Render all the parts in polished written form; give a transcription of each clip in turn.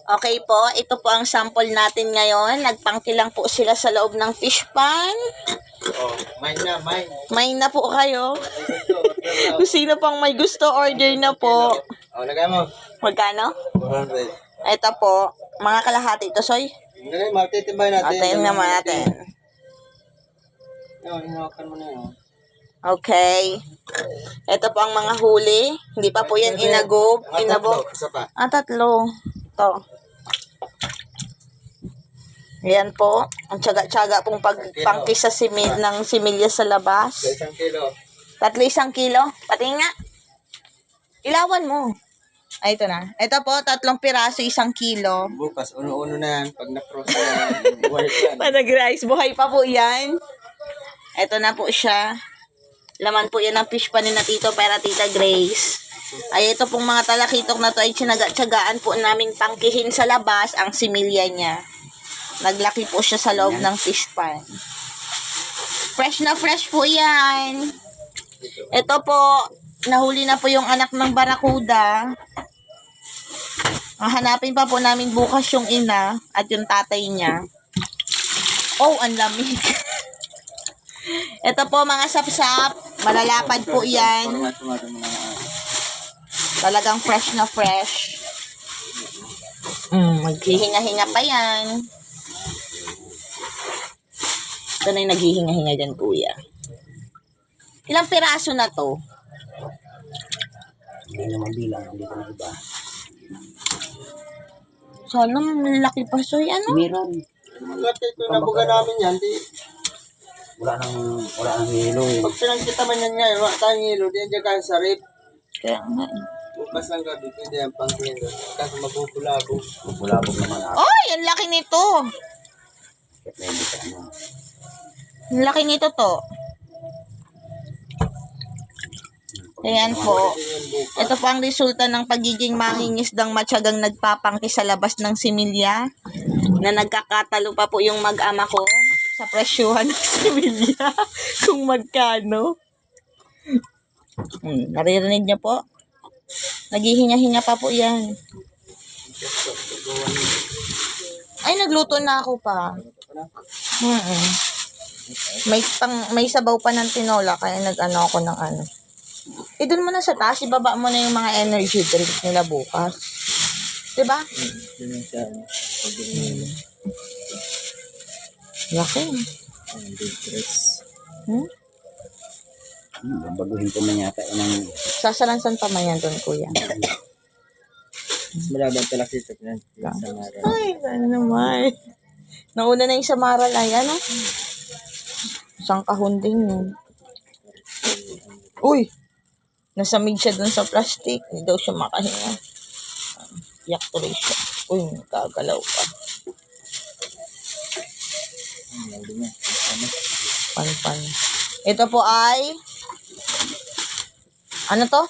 Okay po, ito po ang sample natin ngayon. Nagpangkilang po sila sa loob ng fish pan. Oh, mine na, mine. Mine na po kayo. Kung sino pang may gusto, order na po. Oh, lagay mo. Magkano? 400. Ito po, mga kalahati ito, Soy. Lagay mo, titimbay natin. Tingnan naman natin. Yung, hinawakan mo na yun. Okay. Ito po ang mga huli. Hindi pa po yan inabog. Isa pa. Tatlo. Ito. Yan po. Ang tsaga-tsaga pong pagpangkis sa ng similya sa labas. 1 kilo. 1 kilo. Pati nga. Ilawan mo. Ay, ito na. Ito po, 3 piraso, 1 kilo. Bukas, uno-uno na yan. Pag na-frost na yan, buhay yan. Panag-rice. Buhay pa po yan. Ito na po siya. Laman po yan ng fish pan ni na Tito para Tita Grace. Ay, ito pong mga talakitok na to ay tinaga-tsagaan po naming pangkihin sa labas ang similya niya. Naglaki po siya sa loob ng fish pan. Fresh na fresh po yan. Ito po, nahuli na po yung anak ng barakuda. Hanapin pa po namin bukas yung ina at yung tatay niya. Oh, ang lamig. Ito po mga sapsap. Malalapad po yan. Talagang fresh na fresh. Maghihinga-hinga pa yan. Ito na yung naghihinga-hinga dyan, kuya. Ilang piraso na to? Hindi na mabilang, hindi ko na iba. Sana malaki pa, Soy. Ano? Meron. Malaki ito na buga namin yan. Wala nang hilo eh. Pag pinagkita man yan ngayon, wala tayong hilo. Diyan dyan kayo sa rip. Kaya nga eh. Bukas lang gabi, pwede yan pang hilo. Kasi mabubulabog. Mabulabog naman ako. Oy, ang laki nito. Ang laki nito to. Ayan po. Ito po ang resulta ng pagiging mangingisdang matyagang nagpapangki sa labas ng similya na nagkakatalo pa po yung mag-ama ko sa presyuhan ng similya kung magkano. Naririnig niyo po? Naghihinga-hinga pa po yan. Ay, nagluto na ako pa. May sabaw pa ng tinola kaya nag-ano ako ng ano. Doon mo na sa taas, ibaba mo na yung mga energy drinks nila bukas. Diba? Laki. Baguhin ko na yata ng... Sasalansan pa man yan doon, kuya. Mas malabang talakitok yan. Ay, ano naman. Nauna na yung Samara lang, ano? Isang kahunding yun. Uy! Nasamig siya dun sa plastic. Hindi daw siya makahinga. Yak tuloy siya. Uy, kagalaw pa. Pan. Ito po ay... Ano to?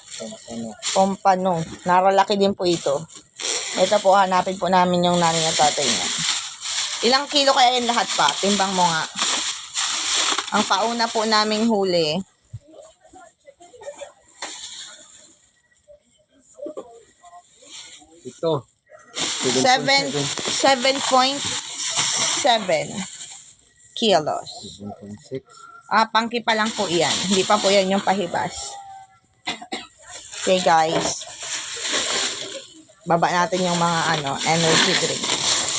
Pompano. Naralaki din po ito. Ito po, hanapin po namin yung nanay at tatay niya. Ilang kilo kaya yung lahat pa? Timbang mo nga. Ang pauna po naming huli. Ito. 7.7 kilos. 7.6. Pangki pa lang po yan. Hindi pa po yan yung pahibas. Okay, guys. Baba natin yung mga energy drink.